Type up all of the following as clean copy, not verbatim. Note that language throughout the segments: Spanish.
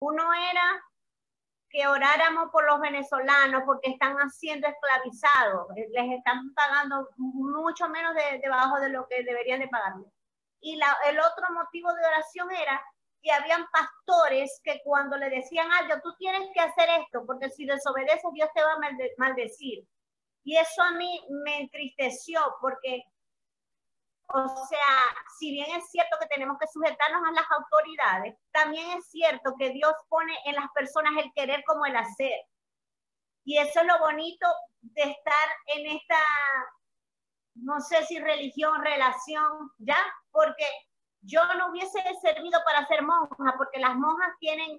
Uno era que oráramos por los venezolanos porque están siendo esclavizados, les están pagando mucho menos debajo de lo que deberían de pagarles. Y el otro motivo de oración era que habían pastores que cuando le decían algo, tú tienes que hacer esto, porque si desobedeces Dios te va a maldecir. Y eso a mí me entristeció, porque, o sea, si bien es cierto que tenemos que sujetarnos a las autoridades, también es cierto que Dios pone en las personas el querer como el hacer. Y eso es lo bonito de estar en esta, no sé si religión, relación, ¿ya? Porque yo no hubiese servido para ser monja, porque las monjas tienen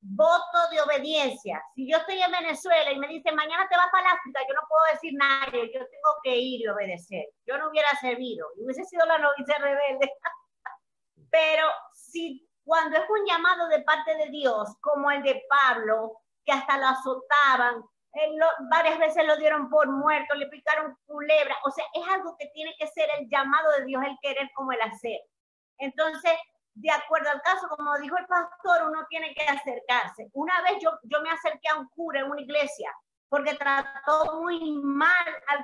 voto de obediencia. Si yo estoy en Venezuela y me dicen, mañana te vas para África, yo no puedo decir nada, yo tengo que ir y obedecer. Yo no hubiera servido, hubiese sido la novicia rebelde. Pero si cuando es un llamado de parte de Dios, como el de Pablo, que hasta lo azotaban, varias veces lo dieron por muerto, le picaron culebra, o sea, es algo que tiene que ser el llamado de Dios, el querer como el hacer. Entonces, de acuerdo al caso, como dijo el pastor, uno tiene que acercarse. Una vez yo me acerqué a un cura en una iglesia porque trató muy mal a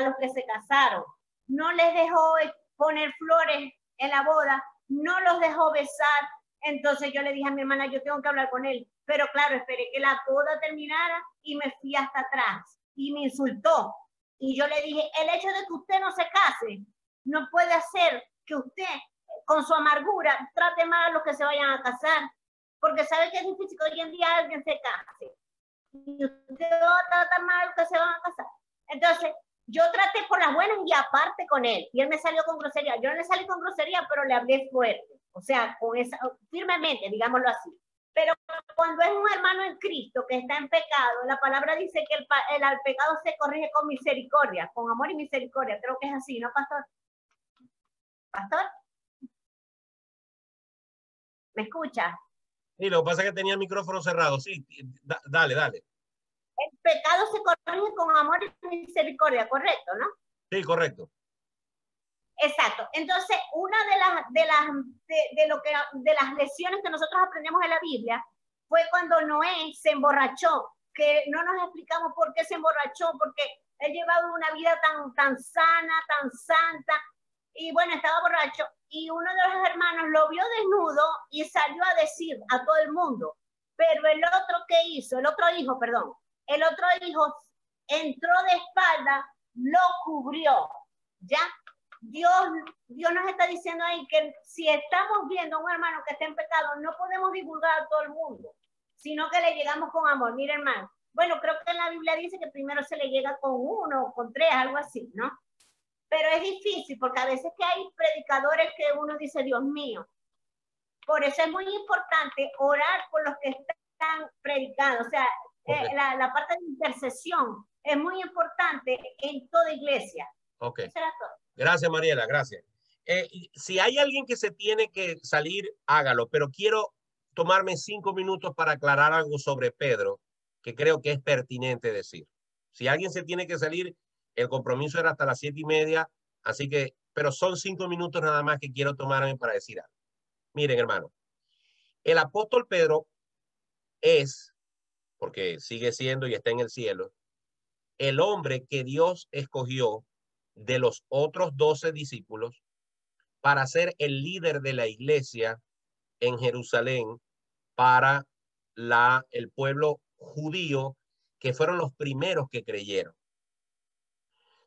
los que se casaron. No les dejó poner flores en la boda, no los dejó besar. Entonces yo le dije a mi hermana, yo tengo que hablar con él. Pero claro, esperé que la boda terminara y me fui hasta atrás. Y me insultó. Y yo le dije, el hecho de que usted no se case no puede hacer que usted con su amargura trate mal a los que se vayan a casar, porque sabe que es difícil que hoy en día alguien se case y usted va a tratar mal a los que se van a casar. Entonces yo traté por las buenas y aparte con él, y él me salió con grosería. Yo no le salí con grosería, pero le hablé fuerte, o sea, con esa, firmemente, digámoslo así. Pero cuando es un hermano en Cristo que está en pecado, la palabra dice que el pecado se corrige con misericordia, con amor y misericordia. Creo que es así, ¿no, pastor? ¿Pastor? ¿Me escucha? Sí, lo que pasa es que tenía el micrófono cerrado. Sí, dale, dale. El pecado se corrige con amor y misericordia, ¿correcto, no? Sí, correcto. Exacto. Entonces, una de las lecciones que nosotros aprendemos en la Biblia fue cuando Noé se emborrachó, que no nos explicamos por qué se emborrachó, porque él llevaba una vida tan sana, tan santa, y bueno, estaba borracho, y uno de los hermanos lo vio desnudo y salió a decir a todo el mundo, pero el otro que hizo, el otro hijo entró de espalda, lo cubrió, ¿ya? Dios nos está diciendo ahí que si estamos viendo a un hermano que está en pecado, no podemos divulgar a todo el mundo, sino que le llegamos con amor. Mira, hermano, bueno, creo que en la Biblia dice que primero se le llega con 1 o con 3, algo así, ¿no? Pero es difícil porque a veces que hay predicadores que uno dice, Dios mío. Por eso es muy importante orar por los que están predicando. O sea, la parte de intercesión es muy importante en toda iglesia. Ok. Gracias, Mariela, gracias. Si hay alguien que se tiene que salir, hágalo, pero quiero tomarme 5 minutos para aclarar algo sobre Pedro, que creo que es pertinente decir. Si alguien se tiene que salir, el compromiso era hasta las 7:30, así que, pero son 5 minutos nada más que quiero tomarme para decir algo. Miren, hermano, el apóstol Pedro es, porque sigue siendo y está en el cielo, el hombre que Dios escogió de los otros 12 discípulos para ser el líder de la iglesia en Jerusalén para el pueblo judío, que fueron los primeros que creyeron.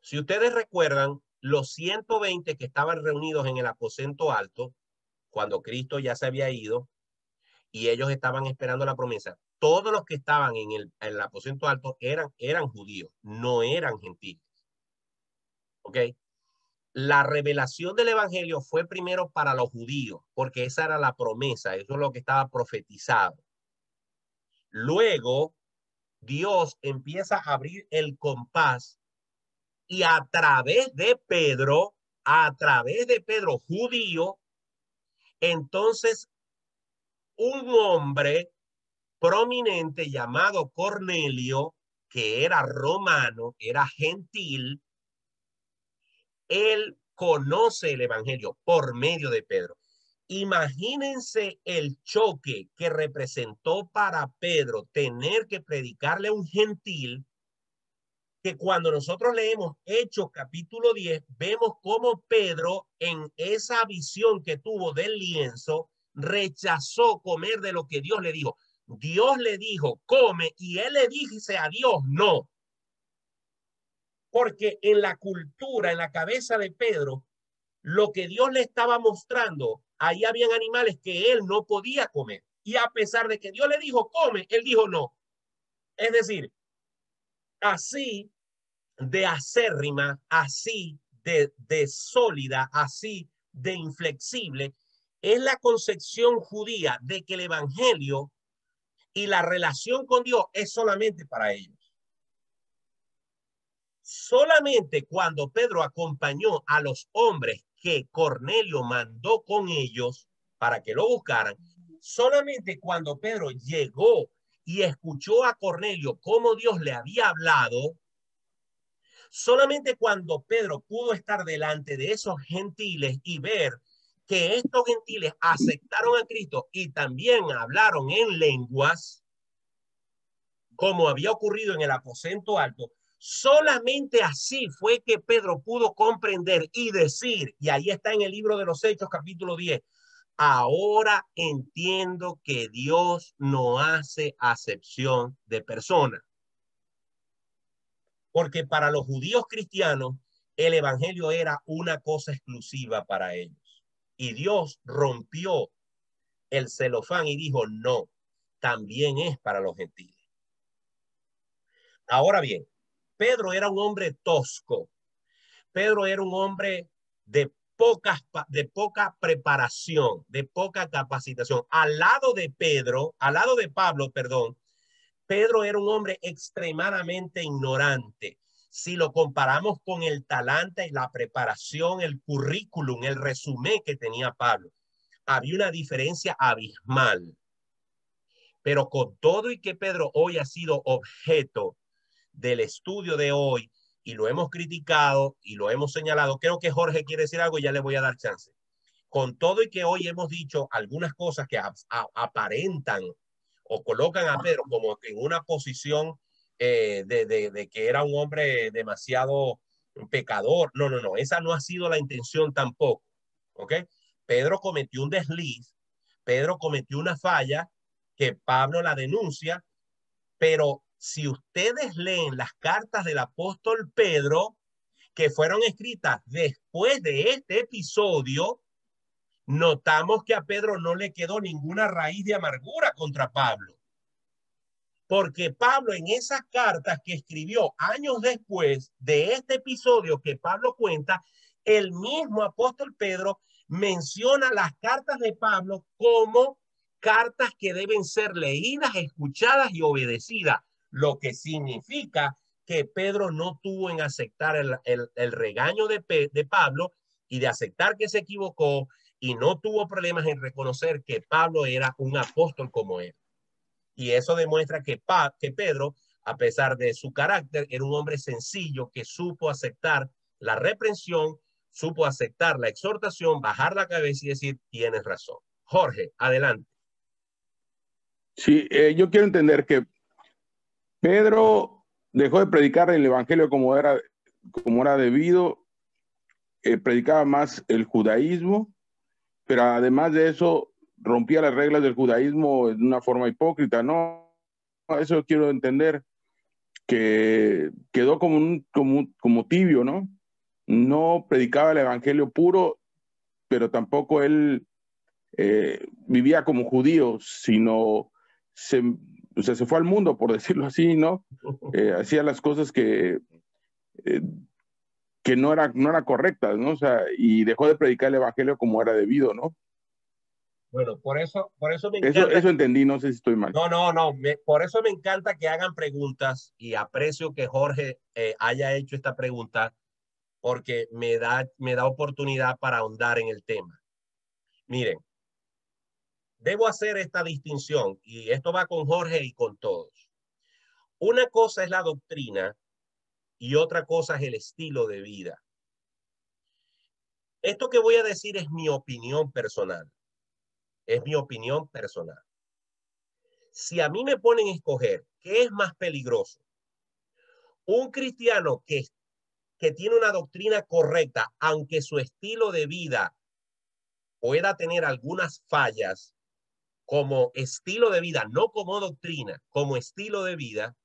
Si ustedes recuerdan, los 120 que estaban reunidos en el aposento alto, cuando Cristo ya se había ido y ellos estaban esperando la promesa, todos los que estaban en el aposento alto eran judíos, no eran gentiles. ¿Ok? La revelación del evangelio fue primero para los judíos, porque esa era la promesa, eso es lo que estaba profetizado. Luego, Dios empieza a abrir el compás y a través de Pedro judío, entonces un hombre prominente llamado Cornelio, que era romano, era gentil, él conoce el evangelio por medio de Pedro. Imagínense el choque que representó para Pedro tener que predicarle a un gentil, que cuando nosotros leemos Hechos capítulo 10, vemos cómo Pedro en esa visión que tuvo del lienzo rechazó comer de lo que Dios le dijo. Dios le dijo, come, y él le dice a Dios, no. Porque en la cultura, en la cabeza de Pedro, lo que Dios le estaba mostrando, ahí habían animales que él no podía comer. Y a pesar de que Dios le dijo, come, él dijo no. Es decir, así de acérrima, así de sólida, así de inflexible, es la concepción judía de que el evangelio y la relación con Dios es solamente para ellos. Solamente cuando Pedro acompañó a los hombres que Cornelio mandó con ellos para que lo buscaran, solamente cuando Pedro llegó y escuchó a Cornelio cómo Dios le había hablado, solamente cuando Pedro pudo estar delante de esos gentiles y ver que estos gentiles aceptaron a Cristo y también hablaron en lenguas, como había ocurrido en el aposento alto, solamente así fue que Pedro pudo comprender y decir, y ahí está en el libro de los Hechos capítulo 10, ahora entiendo que Dios no hace acepción de personas. Porque para los judíos cristianos, el evangelio era una cosa exclusiva para ellos. Y Dios rompió el celofán y dijo, no, también es para los gentiles. Ahora bien, Pedro era un hombre tosco. Pedro era un hombre de poca preparación, de poca capacitación. Al lado de Pablo, perdón, Pedro era un hombre extremadamente ignorante. Si lo comparamos con el talante, la preparación, el currículum, el resumen que tenía Pablo, había una diferencia abismal. Pero con todo y que Pedro hoy ha sido objeto del estudio de hoy y lo hemos criticado y lo hemos señalado, creo que Jorge quiere decir algo y ya le voy a dar chance. Con todo y que hoy hemos dicho algunas cosas que aparentan o colocan a Pedro como en una posición de que era un hombre demasiado pecador. No, no, no, esa no ha sido la intención tampoco. ¿Ok? Pedro cometió un desliz, Pedro cometió una falla que Pablo la denuncia, pero si ustedes leen las cartas del apóstol Pedro, que fueron escritas después de este episodio, notamos que a Pedro no le quedó ninguna raíz de amargura contra Pablo. Porque Pablo en esas cartas que escribió años después de este episodio que Pablo cuenta, el mismo apóstol Pedro menciona las cartas de Pablo como cartas que deben ser leídas, escuchadas y obedecidas, lo que significa que Pedro no tuvo en aceptar el regaño de Pablo y de aceptar que se equivocó, y no tuvo problemas en reconocer que Pablo era un apóstol como él. Y eso demuestra que Pedro, a pesar de su carácter, era un hombre sencillo que supo aceptar la reprensión, supo aceptar la exhortación, bajar la cabeza y decir, tienes razón. Jorge, adelante. Sí, yo quiero entender que Pedro dejó de predicar el evangelio como era debido, predicaba más el judaísmo, pero además de eso rompía las reglas del judaísmo de una forma hipócrita, ¿no? Eso quiero entender, que quedó como tibio, ¿no? No predicaba el evangelio puro, pero tampoco él vivía como judío, sino se fue al mundo, por decirlo así, ¿no? Hacía las cosas que no eran correctas, ¿no? O sea, y dejó de predicar el evangelio como era debido, ¿no? Bueno, por eso me encanta. Eso entendí, no sé si estoy mal. No, por eso me encanta que hagan preguntas y aprecio que Jorge haya hecho esta pregunta, porque me da oportunidad para ahondar en el tema. Miren, debo hacer esta distinción y esto va con Jorge y con todos. Una cosa es la doctrina y otra cosa es el estilo de vida. Esto que voy a decir es mi opinión personal. Es mi opinión personal. Si a mí me ponen a escoger qué es más peligroso, un cristiano que tiene una doctrina correcta, aunque su estilo de vida pueda tener algunas fallas como estilo de vida, no como doctrina, como estilo de vida,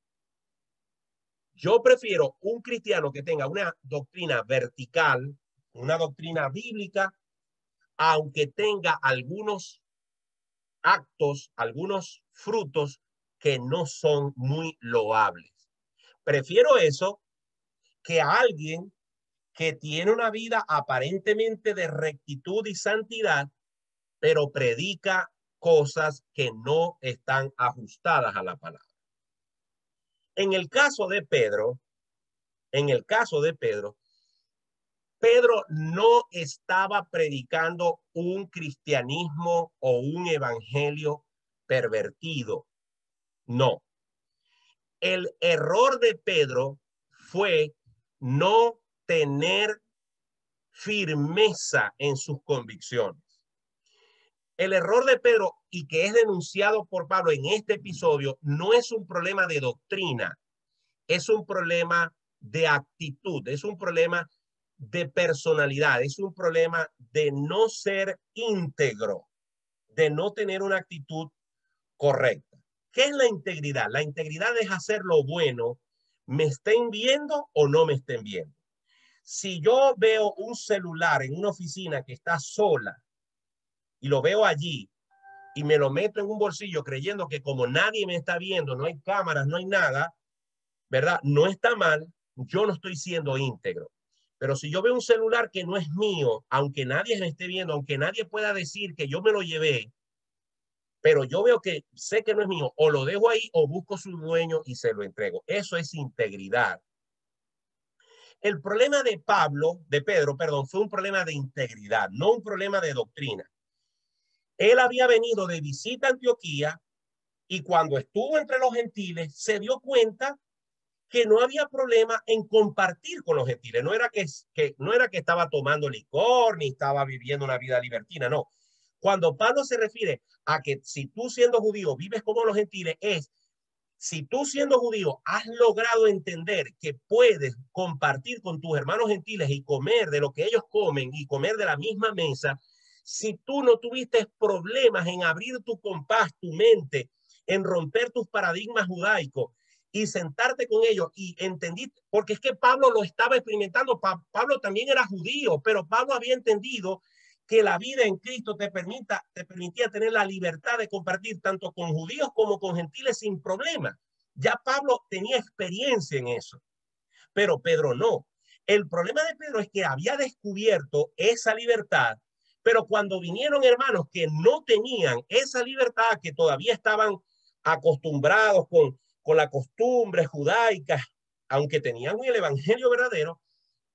yo prefiero un cristiano que tenga una doctrina vertical, una doctrina bíblica, aunque tenga algunos actos, algunos frutos que no son muy loables. Prefiero eso que a alguien que tiene una vida aparentemente de rectitud y santidad, pero predica cosas que no están ajustadas a la palabra. En el caso de Pedro, Pedro no estaba predicando un cristianismo o un evangelio pervertido. No. El error de Pedro fue no tener firmeza en sus convicciones. El error de Pedro, y que es denunciado por Pablo en este episodio, no es un problema de doctrina, es un problema de actitud, es un problema de personalidad, es un problema de no ser íntegro, de no tener una actitud correcta. ¿Qué es la integridad? La integridad es hacer lo bueno, me estén viendo o no me estén viendo. Si yo veo un celular en una oficina que está sola y lo veo allí y me lo meto en un bolsillo creyendo que como nadie me está viendo, no hay cámaras, no hay nada, ¿verdad? No está mal, yo no estoy siendo íntegro. Pero si yo veo un celular que no es mío, aunque nadie me esté viendo, aunque nadie pueda decir que yo me lo llevé, pero yo veo que sé que no es mío, o lo dejo ahí o busco su dueño y se lo entrego. Eso es integridad. El problema de Pedro, fue un problema de integridad, no un problema de doctrina. Él había venido de visita a Antioquía y cuando estuvo entre los gentiles se dio cuenta que no había problema en compartir con los gentiles. No era que estaba tomando licor ni estaba viviendo una vida libertina, no. Cuando Pablo se refiere a que si tú siendo judío vives como los gentiles, es si tú siendo judío has logrado entender que puedes compartir con tus hermanos gentiles y comer de lo que ellos comen y comer de la misma mesa, si tú no tuviste problemas en abrir tu compás, tu mente, en romper tus paradigmas judaicos y sentarte con ellos y entendí, porque es que Pablo lo estaba experimentando. Pablo también era judío, pero Pablo había entendido que la vida en Cristo te permitía tener la libertad de compartir tanto con judíos como con gentiles sin problema. Ya Pablo tenía experiencia en eso, pero Pedro no. El problema de Pedro es que había descubierto esa libertad, pero cuando vinieron hermanos que no tenían esa libertad, que todavía estaban acostumbrados con la costumbre judaica, aunque tenían el evangelio verdadero,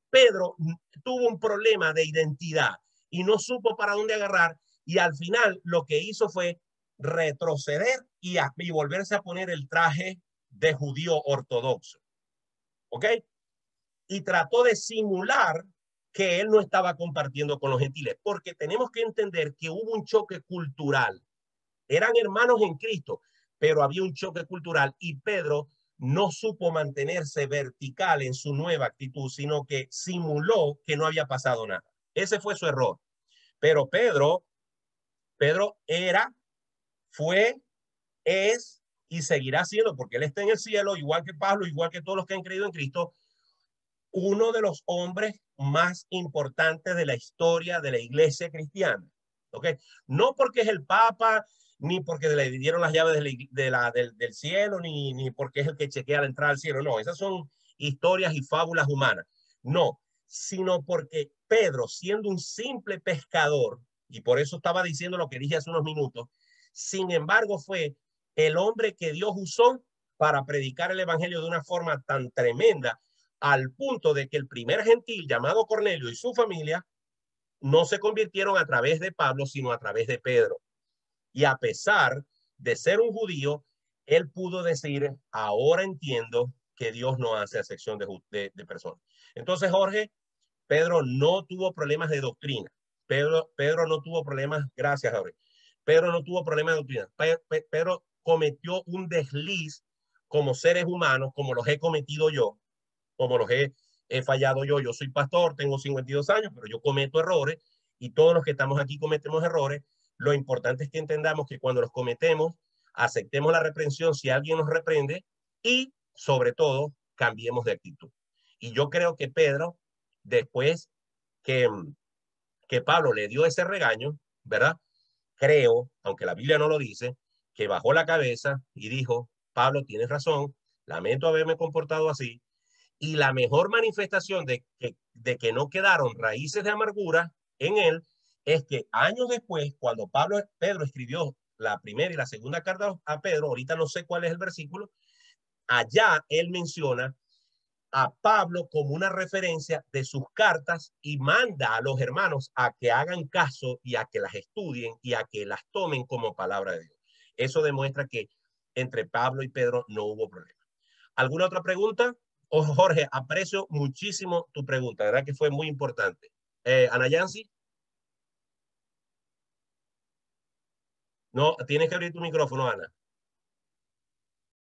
Pedro tuvo un problema de identidad y no supo para dónde agarrar, y al final lo que hizo fue retroceder y volverse a poner el traje de judío ortodoxo. ¿Ok? Y trató de simular que él no estaba compartiendo con los gentiles, porque tenemos que entender que hubo un choque cultural. Eran hermanos en Cristo, pero había un choque cultural y Pedro no supo mantenerse vertical en su nueva actitud, sino que simuló que no había pasado nada. Ese fue su error. Pero Pedro era, fue, es y seguirá siendo, porque él está en el cielo, igual que Pablo, igual que todos los que han creído en Cristo, uno de los hombres más importantes de la historia de la iglesia cristiana. ¿Ok? No porque es el Papa, ni porque le dieron las llaves del cielo, ni porque es el que chequea la entrada al cielo. No, esas son historias y fábulas humanas. No, sino porque Pedro, siendo un simple pescador, y por eso estaba diciendo lo que dije hace unos minutos, sin embargo fue el hombre que Dios usó para predicar el evangelio de una forma tan tremenda, al punto de que el primer gentil llamado Cornelio y su familia no se convirtieron a través de Pablo, sino a través de Pedro. Y a pesar de ser un judío, él pudo decir, ahora entiendo que Dios no hace acepción de personas. Entonces, Jorge, Pedro no tuvo problemas de doctrina. Pedro no tuvo problemas, gracias, Jorge. Pedro no tuvo problema de doctrina. Pedro cometió un desliz como seres humanos, como los he cometido yo, como los he fallado yo. Yo soy pastor, tengo 52 años, pero yo cometo errores y todos los que estamos aquí cometemos errores. Lo importante es que entendamos que cuando los cometemos, aceptemos la reprensión si alguien nos reprende y, sobre todo, cambiemos de actitud. Y yo creo que Pedro, después que Pablo le dio ese regaño, ¿verdad? Creo, aunque la Biblia no lo dice, que bajó la cabeza y dijo, Pablo, tienes razón, lamento haberme comportado así, y la mejor manifestación de que no quedaron raíces de amargura en él es que años después, cuando Pedro escribió la primera y la segunda carta a Pedro, ahorita no sé cuál es el versículo, allá él menciona a Pablo como una referencia de sus cartas y manda a los hermanos a que hagan caso y a que las estudien y a que las tomen como palabra de Dios. Eso demuestra que entre Pablo y Pedro no hubo problema. ¿Alguna otra pregunta? Oh, Jorge, aprecio muchísimo tu pregunta, ¿verdad? Que fue muy importante. Ana Yancy. No, tienes que abrir tu micrófono, Ana.